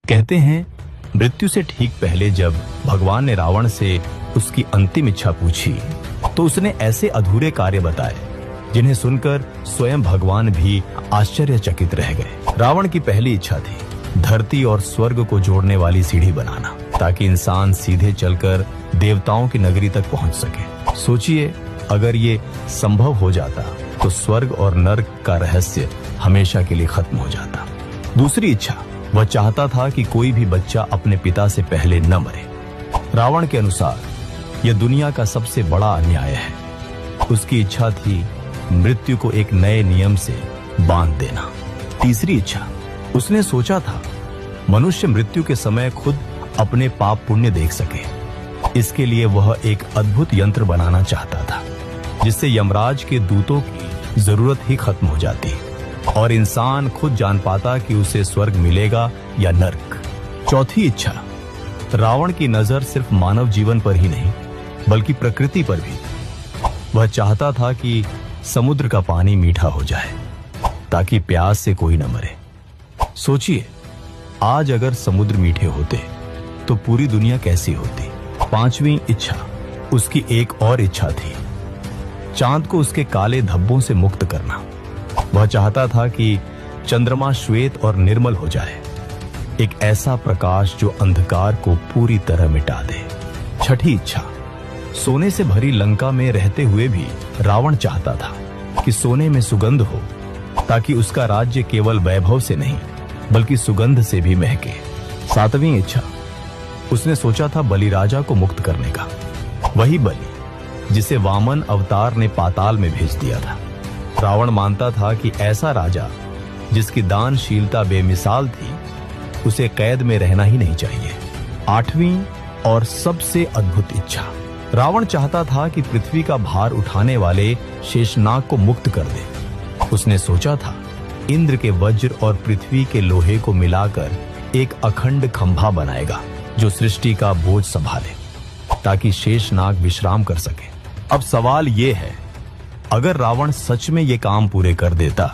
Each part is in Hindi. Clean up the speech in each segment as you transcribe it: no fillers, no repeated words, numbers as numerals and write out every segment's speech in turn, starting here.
कहते हैं मृत्यु से ठीक पहले जब भगवान ने रावण से उसकी अंतिम इच्छा पूछी तो उसने ऐसे अधूरे कार्य बताए जिन्हें सुनकर स्वयं भगवान भी आश्चर्यचकित रह गए। रावण की पहली इच्छा थी धरती और स्वर्ग को जोड़ने वाली सीढ़ी बनाना ताकि इंसान सीधे चलकर देवताओं की नगरी तक पहुंच सके। सोचिए, अगर ये संभव हो जाता तो स्वर्ग और नर्क का रहस्य हमेशा के लिए खत्म हो जाता। दूसरी इच्छा, वह चाहता था कि कोई भी बच्चा अपने पिता से पहले न मरे। रावण के अनुसार यह दुनिया का सबसे बड़ा अन्याय है। उसकी इच्छा थी मृत्यु को एक नए नियम से बांध देना। तीसरी इच्छा, उसने सोचा था मनुष्य मृत्यु के समय खुद अपने पाप पुण्य देख सके। इसके लिए वह एक अद्भुत यंत्र बनाना चाहता था जिससे यमराज के दूतों की जरूरत ही खत्म हो जाती और इंसान खुद जान पाता कि उसे स्वर्ग मिलेगा या नर्क। चौथी इच्छा, रावण की नजर सिर्फ मानव जीवन पर ही नहीं बल्कि प्रकृति पर भी। वह चाहता था कि समुद्र का पानी मीठा हो जाए ताकि प्यास से कोई न मरे। सोचिए, आज अगर समुद्र मीठे होते तो पूरी दुनिया कैसी होती। पांचवी इच्छा, उसकी एक और इच्छा थी चांद को उसके काले धब्बों से मुक्त करना। वह चाहता था कि चंद्रमा श्वेत और निर्मल हो जाए, एक ऐसा प्रकाश जो अंधकार को पूरी तरह मिटा दे। छठी इच्छा, सोने से भरी लंका में रहते हुए भी रावण चाहता था कि सोने में सुगंध हो ताकि उसका राज्य केवल वैभव से नहीं बल्कि सुगंध से भी महके। सातवीं इच्छा, उसने सोचा था बलि राजा को मुक्त करने का, वही बलि जिसे वामन अवतार ने पाताल में भेज दिया था। रावण मानता था कि ऐसा राजा जिसकी दानशीलता बेमिसाल थी उसे कैद में रहना ही नहीं चाहिए। आठवीं और सबसे अद्भुत इच्छा, रावण चाहता था कि पृथ्वी का भार उठाने वाले शेषनाग को मुक्त कर दे। उसने सोचा था इंद्र के वज्र और पृथ्वी के लोहे को मिलाकर एक अखंड खंभा बनाएगा जो सृष्टि का बोझ संभाले ताकि शेषनाग विश्राम कर सके। अब सवाल ये है, अगर रावण सच में ये काम पूरे कर देता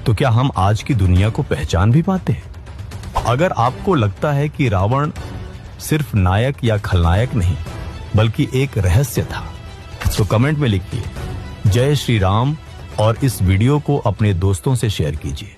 तो क्या हम आज की दुनिया को पहचान भी पाते? अगर आपको लगता है कि रावण सिर्फ नायक या खलनायक नहीं बल्कि एक रहस्य था तो कमेंट में लिखिए जय श्री राम और इस वीडियो को अपने दोस्तों से शेयर कीजिए।